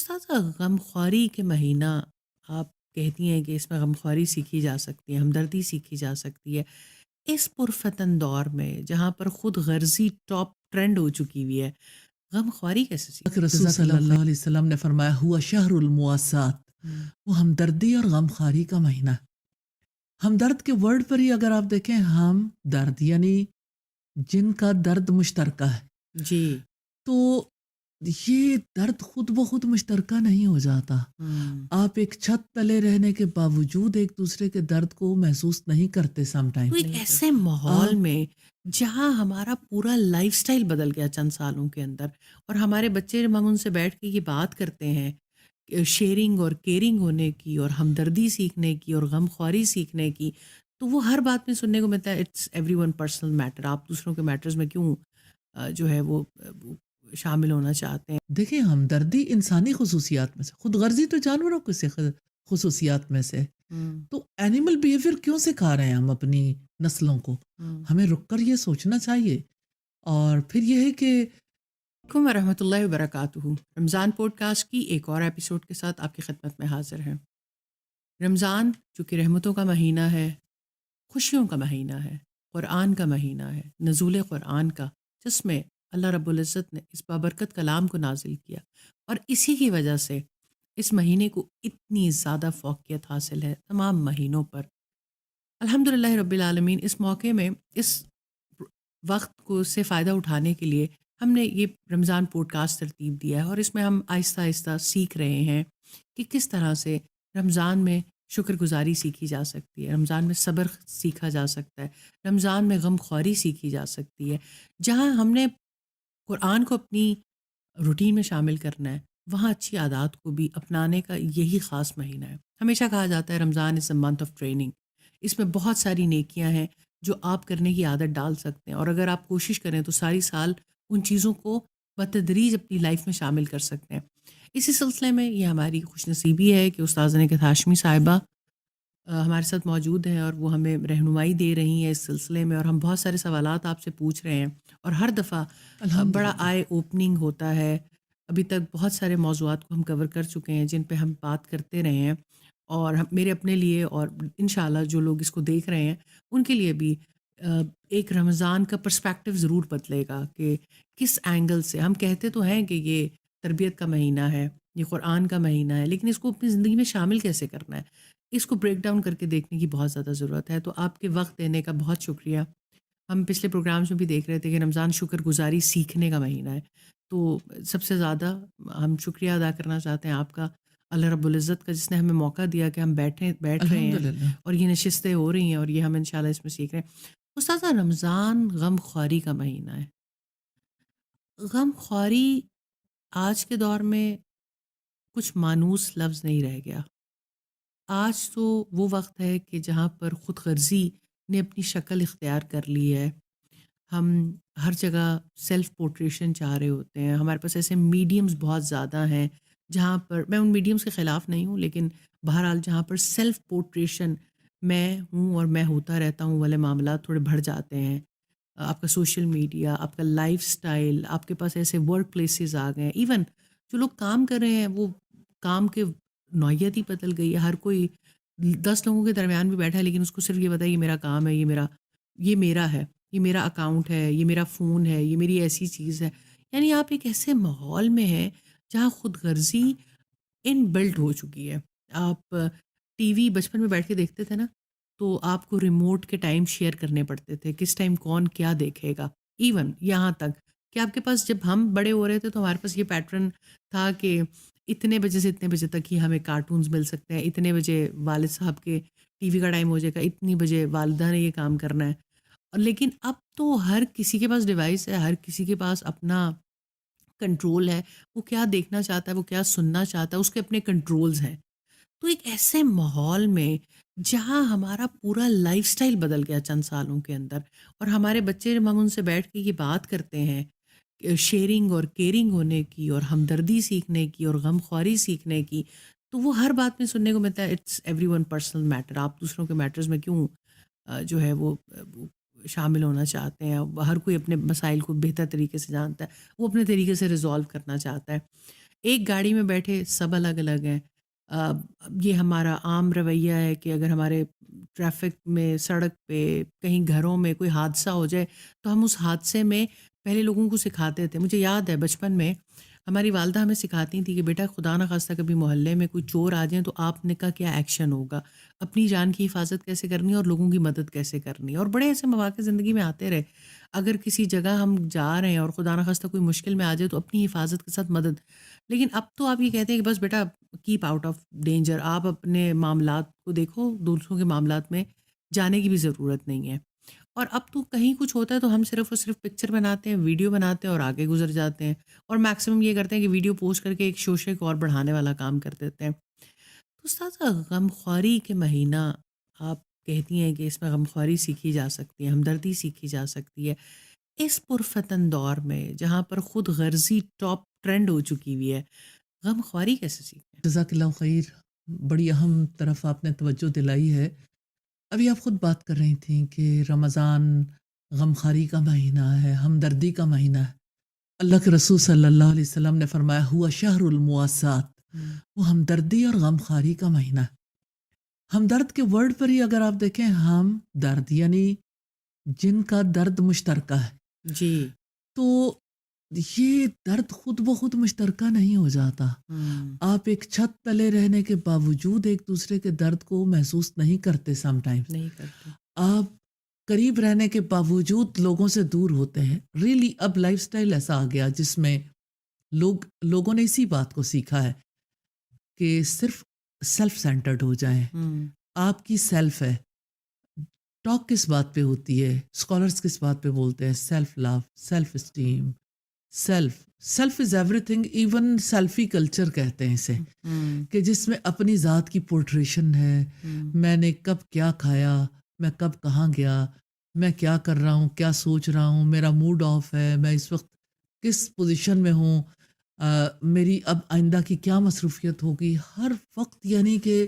استاذہ غمخواری کے مہینہ آپ کہتی ہیں کہ اس میں غمخواری سیکھی جا سکتی ہے، ہمدردی سیکھی جا سکتی ہے۔ اس پرفتن دور میں جہاں پر خود غرضی ٹاپ ٹرینڈ ہو چکی ہوئی ہے، غمخواری کیسے کہ سیکھیں؟ رسول جزاک صلی اللہ خیر۔ اللہ علیہ وسلم نے فرمایا ہوا شہر المواسات، ہم، وہ ہمدردی اور غمخواری کا مہینہ ہے۔ ہمدرد کے ورڈ پر ہی اگر آپ دیکھیں، ہم درد یعنی جن کا درد مشترکہ ہے، جی۔ تو یہ درد خود بخود مشترکہ نہیں ہو جاتا۔ ہم، آپ ایک چھت تلے رہنے کے باوجود ایک دوسرے کے درد کو محسوس نہیں کرتے سم ٹائم۔ تو ایک نہیں ایسے کرتے ماحول آپ میں جہاں ہمارا پورا لائف سٹائل بدل گیا چند سالوں کے اندر، اور ہمارے بچے جب ہم ان سے بیٹھ کے یہ بات کرتے ہیں شیئرنگ اور کیئرنگ ہونے کی اور ہمدردی سیکھنے کی اور غمخواری سیکھنے کی، تو وہ ہر بات میں سننے کو ملتا ہے it's everyone personal matter, آپ دوسروں کے میٹرز میں کیوں جو ہے وہ شامل ہونا چاہتے ہیں۔ دیکھیں، ہمدردی انسانی خصوصیات میں سے، خود غرضی تو جانوروں کے سے خصوصیات میں سے۔ ہم، تو اینیمل بیہیویئر کیوں سکھا رہے ہیں ہم اپنی نسلوں کو؟ ہم۔ ہمیں رک کر یہ سوچنا چاہیے۔ اور پھر یہ ہے کہ علیکم ورحمۃ اللہ وبرکاتہ۔ رمضان پوڈ کاسٹ کی ایک اور ایپیسوڈ کے ساتھ آپ کی خدمت میں حاضر ہیں۔ رمضان چونکہ رحمتوں کا مہینہ ہے، خوشیوں کا مہینہ ہے، قرآن کا مہینہ ہے، نزول قرآن کا، جس میں اللہ رب العزت نے اس بابرکت کلام کو نازل کیا، اور اسی کی وجہ سے اس مہینے کو اتنی زیادہ فوقیت حاصل ہے تمام مہینوں پر۔ الحمدللہ رب العالمین، اس موقع میں اس وقت کو سے فائدہ اٹھانے کے لیے ہم نے یہ رمضان پوڈ کاسٹ ترتیب دیا ہے، اور اس میں ہم آہستہ آہستہ سیکھ رہے ہیں کہ کس طرح سے رمضان میں شکر گزاری سیکھی جا سکتی ہے، رمضان میں صبر سیکھا جا سکتا ہے، رمضان میں غم خواری سیکھی جا سکتی ہے۔ جہاں ہم نے قرآن کو اپنی روٹین میں شامل کرنا ہے، وہاں اچھی عادات کو بھی اپنانے کا یہی خاص مہینہ ہے۔ ہمیشہ کہا جاتا ہے رمضان از اے منتھ آف ٹریننگ، اس میں بہت ساری نیکیاں ہیں جو آپ کرنے کی عادت ڈال سکتے ہیں، اور اگر آپ کوشش کریں تو ساری سال ان چیزوں کو بتدریج اپنی لائف میں شامل کر سکتے ہیں۔ اسی سلسلے میں یہ ہماری خوش نصیبی ہے کہ استاذہ نکہت ہاشمی صاحبہ ہمارے ساتھ موجود ہیں، اور وہ ہمیں رہنمائی دے رہی ہیں اس سلسلے میں، اور ہم بہت سارے سوالات آپ سے پوچھ رہے ہیں، اور ہر دفعہ بڑا الحمدللہ آئی اوپننگ ہوتا ہے۔ ابھی تک بہت سارے موضوعات کو ہم کور کر چکے ہیں جن پہ ہم بات کرتے رہے ہیں، اور میرے اپنے لیے اور انشاءاللہ جو لوگ اس کو دیکھ رہے ہیں ان کے لیے بھی ایک رمضان کا پرسپیکٹیو ضرور بدلے گا کہ کس اینگل سے ہم کہتے تو ہیں کہ یہ تربیت کا مہینہ ہے، یہ قرآن کا مہینہ ہے، لیکن اس کو اپنی زندگی میں شامل کیسے کرنا ہے، اس کو بریک ڈاؤن کر کے دیکھنے کی بہت زیادہ ضرورت ہے۔ تو آپ کے وقت دینے کا بہت شکریہ۔ ہم پچھلے پروگرامز میں بھی دیکھ رہے تھے کہ رمضان شکر گزاری سیکھنے کا مہینہ ہے، تو سب سے زیادہ ہم شکریہ ادا کرنا چاہتے ہیں آپ کا، اللہ رب العزت کا، جس نے ہمیں موقع دیا کہ ہم بیٹھ رہے ہیں الحمدللہ اور یہ نشستیں ہو رہی ہیں، اور یہ ہم انشاءاللہ اس میں سیکھ رہے ہیں۔ استاذہ، رمضان غم خواری کا مہینہ ہے۔ غم خواری آج کے دور میں کچھ مانوس لفظ نہیں رہ گیا۔ آج تو وہ وقت ہے کہ جہاں پر خود غرضی نے اپنی شکل اختیار کر لی ہے۔ ہم ہر جگہ سیلف پورٹریشن چاہ رہے ہوتے ہیں، ہمارے پاس ایسے میڈیمز بہت زیادہ ہیں جہاں پر میں ان میڈیمز کے خلاف نہیں ہوں، لیکن بہرحال جہاں پر سیلف پورٹریشن میں ہوں اور میں ہوتا رہتا ہوں والے معاملات تھوڑے بڑھ جاتے ہیں۔ آپ کا سوشل میڈیا، آپ کا لائف سٹائل، آپ کے پاس ایسے ورک پلیسز آ گئے ہیں، ایون جو لوگ کام کر رہے ہیں وہ کام کے نوعیت ہی بدل گئی ہے۔ ہر کوئی 10 لوگوں کے درمیان بھی بیٹھا ہے، لیکن اس کو صرف یہ پتا ہے یہ میرا کام ہے، یہ میرا ہے، یہ میرا اکاؤنٹ ہے، یہ میرا فون ہے، یہ میری ایسی چیز ہے۔ یعنی آپ ایک ایسے ماحول میں ہیں جہاں خود غرضی ان بلٹ ہو چکی ہے۔ آپ ٹی وی بچپن میں بیٹھ کے دیکھتے تھے نا، تو آپ کو ریموٹ کے ٹائم شیئر کرنے پڑتے تھے، کس ٹائم کون کیا دیکھے گا۔ ایون یہاں تک کہ آپ کے پاس، جب ہم بڑے ہو رہے تھے تو ہمارے پاس یہ پیٹرن تھا کہ اتنے بجے سے اتنے بجے تک ہی ہمیں کارٹونز مل سکتے ہیں، اتنے بجے والد صاحب کے ٹی وی کا ٹائم ہو جائے گا، اتنی بجے والدہ نے یہ کام کرنا ہے۔ لیکن اب تو ہر کسی کے پاس ڈیوائس ہے، ہر کسی کے پاس اپنا کنٹرول ہے، وہ کیا دیکھنا چاہتا ہے، وہ کیا سننا چاہتا ہے، اس کے اپنے کنٹرولز ہیں۔ تو ایک ایسے ماحول میں جہاں ہمارا پورا لائف سٹائل بدل گیا چند سالوں کے اندر، اور ہمارے بچے جب ہم ان سے بیٹھ کے یہ بات کرتے ہیں شیئرنگ اور کیئرنگ ہونے کی اور ہمدردی سیکھنے کی اور غم خواری سیکھنے کی، تو وہ ہر بات میں سننے کو ملتا ہے it's everyone personal matter, آپ دوسروں کے میٹرز میں کیوں جو ہے وہ شامل ہونا چاہتے ہیں۔ ہر کوئی اپنے مسائل کو بہتر طریقے سے جانتا ہے، وہ اپنے طریقے سے ریزالو کرنا چاہتا ہے۔ ایک گاڑی میں بیٹھے سب الگ الگ ہیں. آ، یہ ہمارا عام رویہ ہے کہ اگر ہمارے ٹریفک میں، سڑک پہ، کہیں گھروں میں کوئی حادثہ ہو جائے تو ہم اس حادثے میں پہلے لوگوں کو سکھاتے تھے. مجھے یاد ہے بچپن میں ہماری والدہ ہمیں سکھاتی تھی کہ بیٹا خدا نہ خواستہ کبھی محلے میں کوئی چور آ جائیں تو آپ نے کا کیا ایکشن ہوگا، اپنی جان کی حفاظت کیسے کرنی ہے اور لوگوں کی مدد کیسے کرنی ہے. اور بڑے ایسے مواقع زندگی میں آتے رہے. اگر کسی جگہ ہم جا رہے ہیں اور خدا نہ خواستہ کوئی مشکل میں آ جائے تو اپنی حفاظت کے ساتھ مدد. لیکن اب تو آپ یہ کہتے ہیں کہ بس بیٹا کیپ آؤٹ آف ڈینجر، آپ اپنے معاملات کو دیکھو، دوسروں کے معاملات میں جانے کی بھی ضرورت نہیں ہے. اور اب تو کہیں کچھ ہوتا ہے تو ہم صرف اور صرف پکچر بناتے ہیں، ویڈیو بناتے ہیں اور آگے گزر جاتے ہیں. اور میکسیمم یہ کرتے ہیں کہ ویڈیو پوسٹ کر کے ایک شوشے کو اور بڑھانے والا کام کر دیتے ہیں. تو استاذہ غمخواری کے مہینہ، آپ کہتی ہیں کہ اس میں غمخواری سیکھی جا سکتی ہے، ہمدردی سیکھی جا سکتی ہے. اس پرفتن دور میں جہاں پر خود غرضی ٹاپ ٹرینڈ ہو چکی ہوئی ہے، غمخواری کیسے سیکھیں؟ جزاک اللہ خیر. بڑی اہم طرف آپ نے توجہ دلائی ہے. ابھی آپ خود بات کر رہی تھیں کہ رمضان غمخواری کا مہینہ ہے، ہمدردی کا مہینہ ہے. اللہ کے رسول صلی اللہ علیہ وسلم نے فرمایا ہوا شہر المواسات، ہوں، وہ ہمدردی اور غمخواری کا مہینہ ہے. ہمدرد کے ورڈ پر ہی اگر آپ دیکھیں، ہم درد یعنی جن کا درد مشترکہ ہے، جی. تو یہ درد خود بخود مشترکہ نہیں ہو جاتا. ہوں، آپ ایک چھت تلے رہنے کے باوجود ایک دوسرے کے درد کو محسوس نہیں کرتے. سم ٹائمز نہیں کرتے. آپ قریب رہنے کے باوجود لوگوں سے دور ہوتے ہیں. ریلی اب لائف سٹائل ایسا آ گیا جس میں لوگوں نے اسی بات کو سیکھا ہے کہ صرف سیلف سینٹرڈ ہو جائیں. ہوں، آپ کی سیلف ہے. ٹاک کس بات پہ ہوتی ہے؟ اسکالرس کس بات پہ بولتے ہیں؟ Self love, self esteem, self is everything. Even selfie culture کہتے ہیں اسے، ہوں، کہ جس میں اپنی ذات کی پورٹریشن ہے. ہوں، میں نے کب کیا کھایا، میں کب کہاں گیا، میں کیا کر رہا ہوں، کیا سوچ رہا ہوں، میرا موڈ آف ہے، میں اس وقت کس پوزیشن میں ہوں، میری اب آئندہ کی کیا مصروفیت ہوگی. ہر وقت یعنی کہ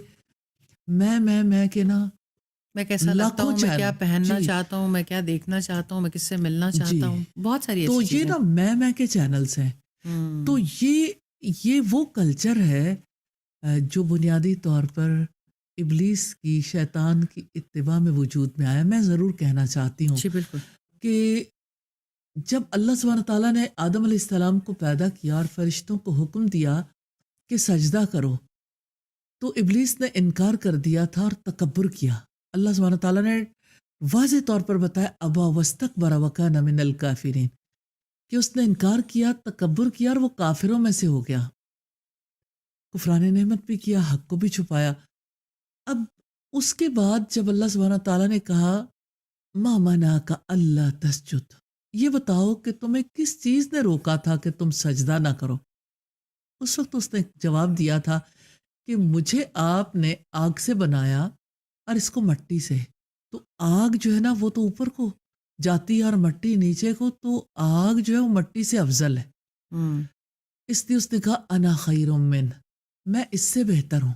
میں کہ نا میں کیسا لگتا لاکھوں ہوں، میں کیا چینل. پہننا جی چاہتا ہوں، میں کیا دیکھنا چاہتا ہوں، میں کس سے ملنا جی. چاہتا ہوں، بہت ساری تو ایسی یہ چیزیں. نا میں کے چینلز ہیں. تو ہوں، یہ وہ کلچر ہے جو بنیادی طور پر ابلیس کی، شیطان کی اتباع میں وجود میں آیا. میں ضرور کہنا چاہتی ہوں جی بالکل. کہ جب اللہ سبحانہ تعالیٰ نے آدم علیہ السلام کو پیدا کیا اور فرشتوں کو حکم دیا کہ سجدہ کرو، تو ابلیس نے انکار کر دیا تھا اور تکبر کیا. اللہ سبحانہ تعالیٰ نے واضح طور پر بتایا ابا واستکبر وکان من الکافرین، کہ اس نے انکار کیا، تکبر کیا اور وہ کافروں میں سے ہو گیا. کفران نعمت بھی کیا، حق کو بھی چھپایا. اب اس کے بعد جب اللہ سبحانہ تعالیٰ نے کہا ما منعک اللہ تسجد، یہ بتاؤ کہ تمہیں کس چیز نے روکا تھا کہ تم سجدہ نہ کرو. اس وقت اس نے جواب دیا تھا کہ مجھے آپ نے آگ سے بنایا اور اس کو مٹی سے. تو آگ جو ہے نا وہ تو اوپر کو جاتی ہے اور مٹی نیچے کو، تو آگ جو ہے وہ مٹی سے افضل ہے. ہوں، اس لیے اس نے کہا انا خیر من، میں اس سے بہتر ہوں.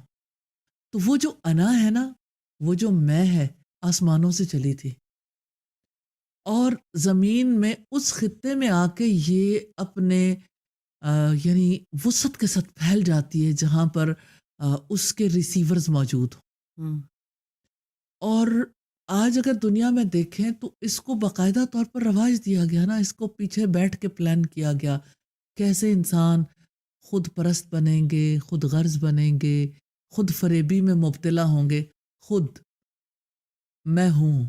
تو وہ جو انا ہے نا، وہ جو میں ہے، آسمانوں سے چلی تھی اور زمین میں اس خطے میں آ کے یہ اپنے یعنی وسعت کے ساتھ پھیل جاتی ہے جہاں پر اس کے ریسیورز موجود ہوں. ہوں، اور آج اگر دنیا میں دیکھیں تو اس کو باقاعدہ طور پر رواج دیا گیا نا، اس کو پیچھے بیٹھ کے پلان کیا گیا کیسے انسان خود پرست بنیں گے، خود غرض بنیں گے، خود فریبی میں مبتلا ہوں گے. خود میں ہوں،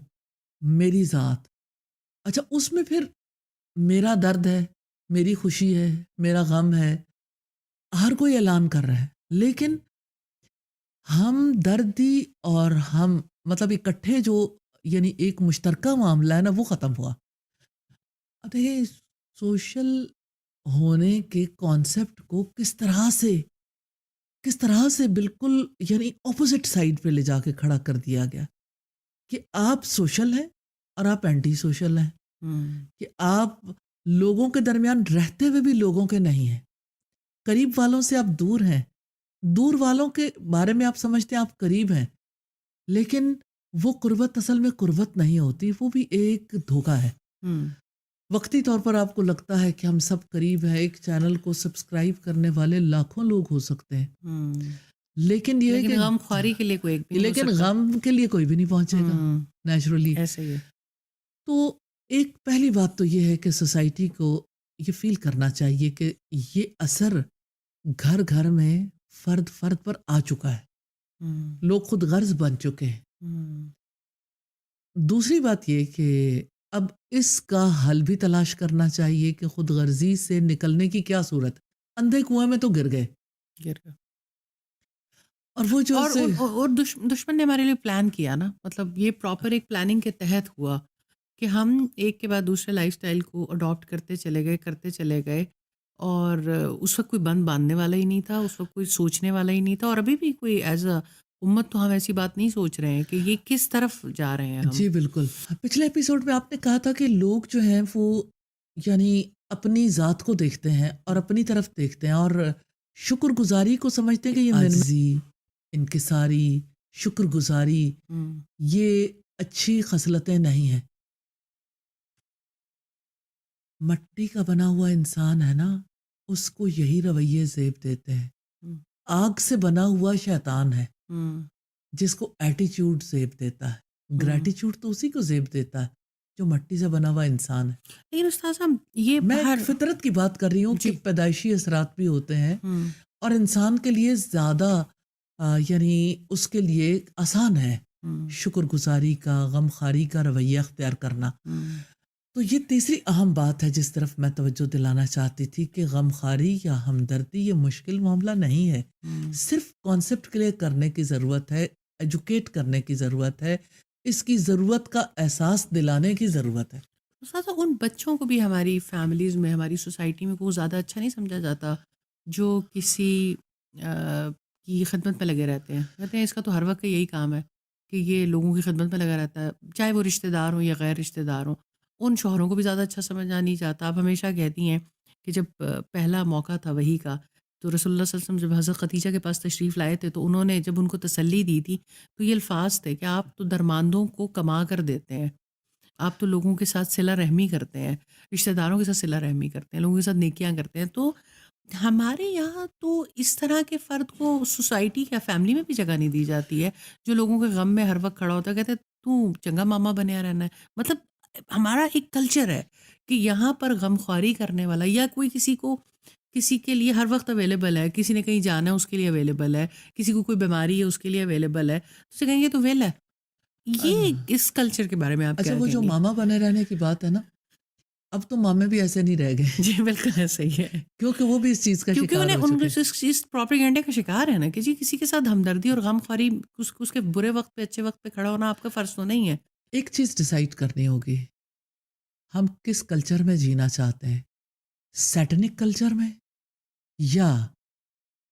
میری ذات. اچھا اس میں پھر میرا درد ہے، میری خوشی ہے، میرا غم ہے، ہر کوئی اعلان کر رہا ہے. لیکن ہم دردی اور ہم مطلب اکٹھے جو یعنی ایک مشترکہ معاملہ ہے نا، وہ ختم ہوا. ارے سوشل ہونے کے کانسیپٹ کو کس طرح سے بالکل یعنی اپوزٹ سائڈ پہ لے جا کے کھڑا کر دیا گیا کہ آپ سوشل ہیں اور آپ اینٹی سوشل ہیں، ہوں، کہ آپ لوگوں کے درمیان رہتے ہوئے بھی لوگوں کے نہیں ہیں. قریب والوں سے آپ دور ہیں، دور والوں کے بارے میں آپ سمجھتے ہیں آپ قریب ہیں، لیکن وہ قربت اصل میں قربت نہیں ہوتی، وہ بھی ایک دھوکہ ہے. ہوں. وقتی طور پر آپ کو لگتا ہے کہ ہم سب قریب ہیں، ایک چینل کو سبسکرائب کرنے والے لاکھوں لوگ ہو سکتے ہیں، ہوں، لیکن یہ ہے لیکن کہ غم خواری کے لیے کوئی ایک بھی نہیں ہو لیکن سکتا. غم کے لیے کوئی بھی نہیں پہنچے گا ہوں، نیچرلی. ایسے ہی ہے. تو ایک پہلی بات تو یہ ہے کہ سوسائٹی کو یہ فیل کرنا چاہیے کہ یہ اثر گھر گھر میں فرد فرد پر آ چکا ہے، ہوں، لوگ خود غرض بن چکے ہیں. ہوں، دوسری بات یہ کہ اب اس کا حل بھی تلاش کرنا چاہیے کہ خود غرضی سے نکلنے کی کیا صورت. اندھے کنویں میں تو گر گئے، گر گیا. اور وہ جو اور سے دشمن نے ہمارے لیے پلان کیا نا، مطلب یہ پراپر ایک پلاننگ کے تحت ہوا کہ ہم ایک کے بعد دوسرے لائف سٹائل کو اڈاپٹ کرتے چلے گئے. اور اس وقت کوئی بند باندھنے والا ہی نہیں تھا، اس وقت کوئی سوچنے والا ہی نہیں تھا، اور ابھی بھی کوئی ایز اے امت تو ہم ایسی بات نہیں سوچ رہے ہیں کہ یہ کس طرف جا رہے ہیں ہم. جی بالکل. پچھلے ایپیسوڈ میں آپ نے کہا تھا کہ لوگ جو ہیں وہ یعنی اپنی ذات کو دیکھتے ہیں اور اپنی طرف دیکھتے ہیں اور شکر گزاری کو سمجھتے ہیں کہ یہ عاجزی، انکساری، شکر گزاری ہوں، یہ اچھی خصلتیں نہیں ہیں. مٹی کا بنا ہوا انسان ہے نا، اس کو یہی رویے زیب دیتے ہیں. ہوں، آگ سے بنا ہوا شیطان ہے ہوں، جس کو ایٹیچیوڈ زیب دیتا ہے، ہوں. گریٹیچیوڈ تو اسی کو زیب دیتا ہے جو مٹی سے بنا ہوا انسان ہے. لیکن استاد صاحب یہ میں ایک باہر. فطرت کی بات کر رہی ہوں کہ جی. پیدائشی اثرات بھی ہوتے ہیں ہوں، اور انسان کے لیے زیادہ یعنی اس کے لیے آسان ہے ہوں، شکر گزاری کا، غم خواری کا رویہ اختیار کرنا. ہوں، تو یہ تیسری اہم بات ہے جس طرف میں توجہ دلانا چاہتی تھی کہ غم خواری یا ہمدردی یہ مشکل معاملہ نہیں ہے، ہوں. صرف کانسیپٹ کلیئر کرنے کی ضرورت ہے، ایجوکیٹ کرنے کی ضرورت ہے، اس کی ضرورت کا احساس دلانے کی ضرورت ہے. ساتھ ان بچوں کو بھی ہماری فیملیز میں، ہماری سوسائٹی میں کو زیادہ اچھا نہیں سمجھا جاتا جو کسی کی خدمت میں لگے رہتے ہیں. کہتے ہیں اس کا تو ہر وقت کا یہی کام ہے کہ یہ لوگوں کی خدمت میں لگا رہتا ہے، چاہے وہ رشتہ دار ہوں یا غیر رشتہ دار ہوں. ان شوہروں کو بھی زیادہ اچھا سمجھا نہیں جاتا. آپ ہمیشہ کہتی ہیں کہ جب پہلا موقع تھا وحی کا، تو رسول اللہ صلی اللہ علیہ وسلم جب حضرت خدیجہ کے پاس تشریف لائے تھے تو انہوں نے جب ان کو تسلی دی تھی تو یہ الفاظ تھے کہ آپ تو درماندوں کو کما کر دیتے ہیں، آپ تو لوگوں کے ساتھ صلہ رحمی کرتے ہیں، رشتہ داروں کے ساتھ صلہ رحمی کرتے ہیں، لوگوں کے ساتھ نیکیاں کرتے ہیں. تو ہمارے یہاں تو اس طرح کے فرد کو سوسائٹی یا فیملی میں بھی جگہ نہیں دی جاتی ہے جو لوگوں کے غم میں ہر وقت کھڑا ہوتا ہے. کہتے ہیں تو چنگا ماما بنیا رہنا ہے. مطلب ہمارا ایک کلچر ہے کہ یہاں پر غم خواری کرنے والا یا کوئی کسی کے لیے ہر وقت اویلیبل ہے، کسی نے کہیں جانا ہے اس کے لیے اویلیبل ہے، کسی کو کوئی بیماری ہے اس کے لیے اویلیبل ہے، تو اسے کہیں گے تو ویل ہے. یہ اس کلچر کے بارے میں آپ اچھا، کیا وہ جو کہیں گے؟ ماما بنے رہنے کی بات ہے نا، اب تو مامے بھی ایسے نہیں رہ گئے جی بالکل ایسا ہی ہے، کیونکہ وہ بھی اس چیز کا کیونکہ شکار انہیں ہو ان چکے. اس چیز پروپیگنڈے کا شکار ہے نا کہ جی کسی کے ساتھ ہمدردی اور غم خواری اس کے برے وقت پہ اچھے وقت پہ کھڑا ہونا آپ کا فرض تو نہیں ہے. ایک چیز ڈیسائیڈ کرنی ہوگی، ہم کس کلچر میں جینا چاہتے ہیں، سیٹنک کلچر میں یا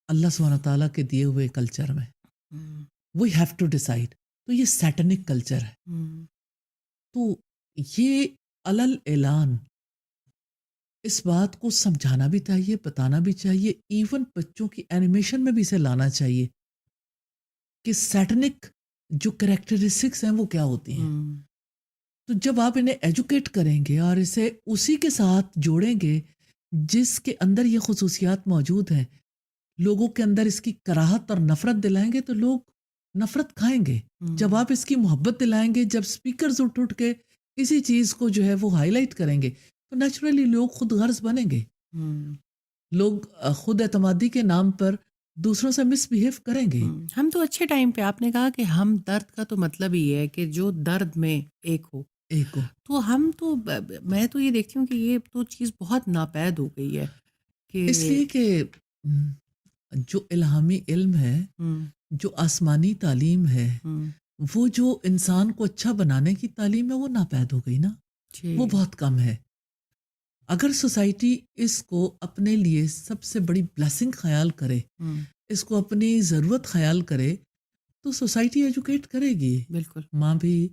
اللہ سبحانہ تعالیٰ کے دیے ہوئے کلچر میں. ہوں، وی ہیو ٹو ڈیسائیڈ. تو یہ سیٹنک کلچر ہے. ہوں، تو یہ علل اعلان اس بات کو سمجھانا بھی چاہیے، بتانا بھی چاہیے، ایون بچوں کی اینیمیشن میں بھی اسے لانا چاہیے کہ سیٹنک جو کریکٹرسٹکس ہیں وہ کیا ہوتی ہیں. ہوں، تو جب آپ انہیں ایجوکیٹ کریں گے اور اسے اسی کے ساتھ جوڑیں گے جس کے اندر یہ خصوصیات موجود ہیں، لوگوں کے اندر اس کی کراہت اور نفرت دلائیں گے تو لوگ نفرت کھائیں گے. جب آپ اس کی محبت دلائیں گے، جب سپیکرز اٹھ کے اسی چیز کو جو ہے وہ ہائی لائٹ کریں گے تو نیچرلی لوگ خود غرض بنیں گے. ہوں، لوگ خود اعتمادی کے نام پر دوسروں سے مس بہیو کریں گے. ہم تو اچھے ٹائم پہ آپ نے کہا کہ ہم درد کا تو مطلب ہی ہے کہ جو درد میں ایک ہو. ایک کو تو ہم تو میں تو یہ دیکھتی ہوں کہ یہ تو چیز بہت ناپید ہو گئی ہے کہ اس لیے کہ جو الہامی علم ہے، ہوں، جو آسمانی تعلیم ہے، ہوں، وہ جو انسان کو اچھا بنانے کی تعلیم ہے وہ ناپید ہو گئی نا، جی، وہ بہت کم ہے. اگر سوسائٹی اس کو اپنے لیے سب سے بڑی بلیسنگ خیال کرے، ہوں، اس کو اپنی ضرورت خیال کرے تو سوسائٹی ایجوکیٹ کرے گی. بالکل. ماں بھی،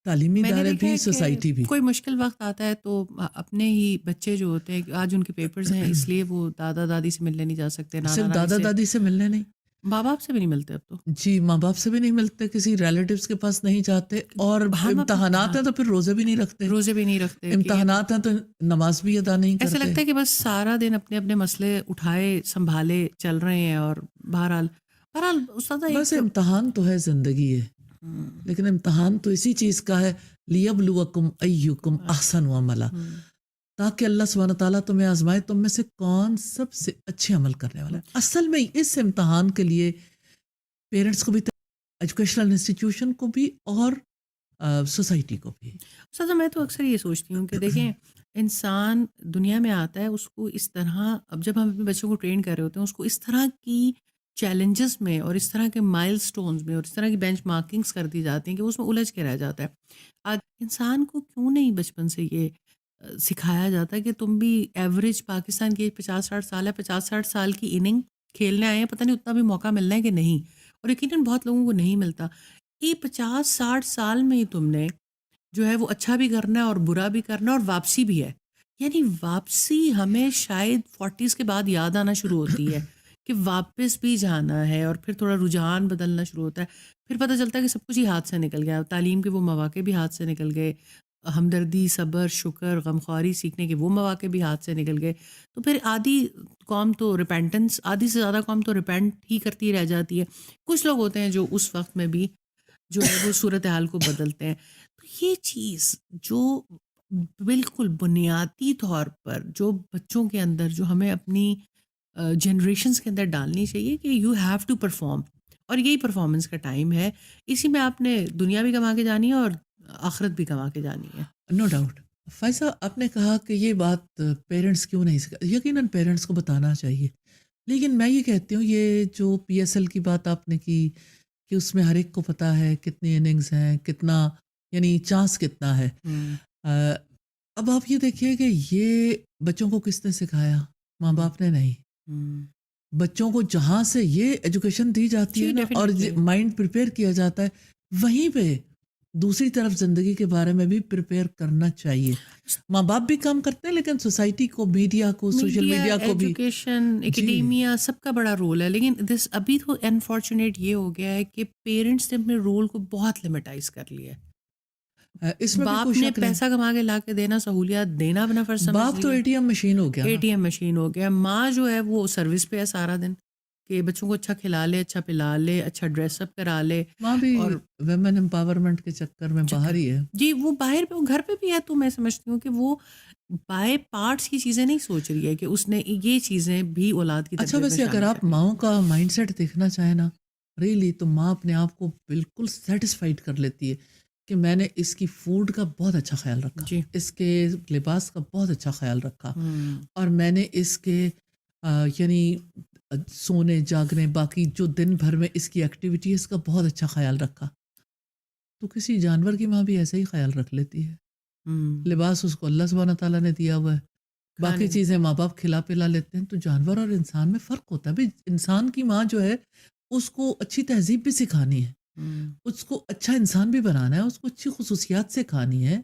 تعلیمی میں نے ادارے دیکھا بھی، ہے کہ سوسائٹی بھی. کوئی مشکل وقت آتا ہے تو اپنے ہی بچے جو ہوتے ہیں، آج ان کے پیپرز ہیں اس لیے وہ دادا دادی سے ملنے نہیں جا سکتے، نانا صرف نانی دادا سے. دادی سے ملنے نہیں، ماں باپ سے بھی نہیں ملتے اب تو. جی ماں باپ سے بھی نہیں ملتے, کسی ریلیٹیوز کے پاس نہیں جاتے, اور ہم امتحانات ہیں تو پھر روزے بھی نہیں رکھتے, روزے بھی نہیں رکھتے کہ امتحانات ہیں تو نماز بھی ادا نہیں ایسا کرتے. لگتا ہے کہ بس سارا دن اپنے اپنے مسئلے اٹھائے سنبھالے چل رہے ہیں. اور بہرحال استاد بس ایک امتحان تو ہے, زندگی ہے, لیکن امتحان تو اسی چیز کا ہے, لیبلوکم ایکم احسن عملا, تاکہ اللہ سبحانہ تعالیٰ تمہیں آزمائے تم میں سے کون سب سے اچھے عمل کرنے والا ہے. اصل میں اس امتحان کے لیے پیرنٹس کو بھی, ایجوکیشنل انسٹیٹیوشن کو بھی, اور سوسائٹی کو بھی. استاد میں تو اکثر یہ سوچتی ہوں کہ دیکھیں انسان دنیا میں آتا ہے, اس کو اس طرح, اب جب ہم اپنے بچوں کو ٹرین کر رہے ہوتے ہیں اس کو اس طرح کی چیلنجز میں اور اس طرح کے مائل سٹونز میں اور اس طرح کی بینچ مارکنگز کر دی جاتی ہیں کہ اس میں الجھ کے رہ جاتا ہے. آج انسان کو کیوں نہیں بچپن سے یہ سکھایا جاتا ہے کہ تم بھی ایوریج پاکستان کی 50-60 سال ہے, 50-60 سال کی اننگ کھیلنے آئے ہیں, پتہ نہیں اتنا بھی موقع ملنا ہے کہ نہیں, اور یقیناً بہت لوگوں کو نہیں ملتا. یہ 50-60 سال میں ہی تم نے جو ہے وہ اچھا بھی کرنا ہے اور برا بھی کرنا ہے, اور واپسی بھی ہے. یعنی واپسی ہمیں شاید 40s کے بعد یاد آنا شروع ہوتی ہے کہ واپس بھی جانا ہے, اور پھر تھوڑا رجحان بدلنا شروع ہوتا ہے. پھر پتہ چلتا ہے کہ سب کچھ ہی ہاتھ سے نکل گیا, تعلیم کے وہ مواقع بھی ہاتھ سے نکل گئے, ہمدردی, صبر, شکر, غمخواری سیکھنے کے وہ مواقع بھی ہاتھ سے نکل گئے. تو پھر آدھی قوم تو ریپینٹنس, آدھی سے زیادہ قوم تو ریپینٹ ہی کرتی رہ جاتی ہے. کچھ لوگ ہوتے ہیں جو اس وقت میں بھی جو ہے وہ صورتحال کو بدلتے ہیں. تو یہ چیز جو بالکل بنیادی طور پر جو بچوں کے اندر جو ہمیں اپنی جنریشنز کے اندر ڈالنی چاہیے کہ یو ہیو ٹو پرفارم, اور یہی پرفارمنس کا ٹائم ہے, اسی میں آپ نے دنیا بھی کما کے جانی ہے اور آخرت بھی کما کے جانی ہے. No doubt. فائزہ آپ نے کہا کہ یہ بات پیرنٹس کیوں نہیں سکھا, یقیناً پیرنٹس کو بتانا چاہیے, لیکن میں یہ کہتی ہوں یہ جو پی ایس ایل کی بات آپ نے کی کہ اس میں ہر ایک کو پتہ ہے کتنی اننگز ہیں, کتنا یعنی چانس کتنا ہے. اب آپ یہ دیکھیے کہ یہ بچوں کو کس نے سکھایا, ماں باپ نے نہیں. بچوں کو جہاں سے یہ ایجوکیشن دی جاتی ہے نا, اور مائنڈ پریپیئر کیا جاتا ہے, وہیں پہ دوسری طرف زندگی کے بارے میں بھی پریپیئر کرنا چاہیے. ماں باپ بھی کام کرتے ہیں, لیکن سوسائٹی کو, میڈیا کو, سوشل میڈیا کو بھی, ایجوکیشن, اکیڈیمیا, سب کا بڑا رول ہے. لیکن دس ابھی تو انفارچونیٹ یہ ہو گیا ہے کہ پیرنٹس نے اپنے رول کو بہت لمیٹائز کر لیا ہے. اس میں بھی باپ کوئی نے شک نہیں, پیسہ کما کے لا کے دینا, سہولیات دینا اپنا فرض سمجھ باپ تو لیا, اے ٹی ایم مشین ہو گیا, اے ٹی ایم مشین ہو گیا. ماں جو ہے وہ سروس پہ ہے سارا دن کہ بچوں کو اچھا کھلا لے, اچھا پلا لے, اچھا ڈریس اپ کرا لے. ماں بھی اور ویمن امپاورمنٹ کے چکر میں باہر ہی ہے. جی وہ باہر پہ, گھر پہ بھی ہے, تو میں سمجھتی ہوں کہ وہ بائی پارٹس کی چیزیں نہیں سوچ رہی ہے کہ اس نے یہ چیزیں بھی اولاد کی اچھا تربیت میں ویسے اگر شامل آپ کرنی. ماؤں کا مائنڈ سیٹ دیکھنا چاہیں نا ریئلی, تو ماں اپنے آپ کو بالکل سیٹسفائڈ کر لیتی ہے کہ میں نے اس کی فوڈ کا بہت اچھا خیال رکھا, جی اس کے لباس کا بہت اچھا خیال رکھا, اور میں نے اس کے یعنی سونے جاگنے باقی جو دن بھر میں اس کی ایکٹیویٹیز کا بہت اچھا خیال رکھا. تو کسی جانور کی ماں بھی ایسا ہی خیال رکھ لیتی ہے. لباس اس کو اللہ سبحانہ تعالیٰ نے دیا ہوا ہے, باقی چیزیں ماں باپ کھلا پلا لیتے ہیں. تو جانور اور انسان میں فرق ہوتا ہے. بھائی انسان کی ماں جو ہے اس کو اچھی تہذیب بھی سکھانی ہے, اس کو اچھا انسان بھی بنانا ہے, اس کو اچھی خصوصیات سکھانی ہے,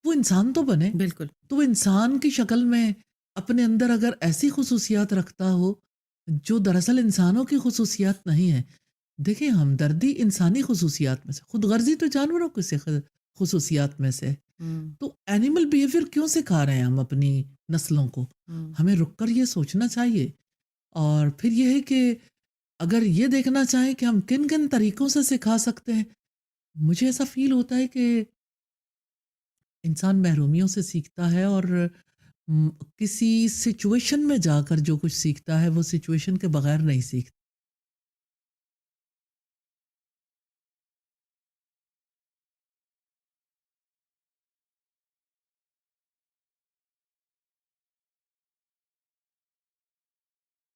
وہ انسان تو بنے. بالکل. تو وہ انسان کی شکل میں اپنے اندر اگر ایسی خصوصیات رکھتا ہو جو دراصل انسانوں کی خصوصیات نہیں ہیں. دیکھیں ہمدردی انسانی خصوصیات میں سے, خود غرضی تو جانوروں کی خصوصیات میں سے. تو اینیمل بیہیویئر کیوں سکھا رہے ہیں ہم اپنی نسلوں کو؟ ہمیں رک کر یہ سوچنا چاہیے, اور پھر یہ ہے کہ اگر یہ دیکھنا چاہیں کہ ہم کن کن طریقوں سے سکھا سکتے ہیں. مجھے ایسا فیل ہوتا ہے کہ انسان محرومیوں سے سیکھتا ہے, اور کسی سچویشن میں جا کر جو کچھ سیکھتا ہے وہ سچویشن کے بغیر نہیں سیکھتا.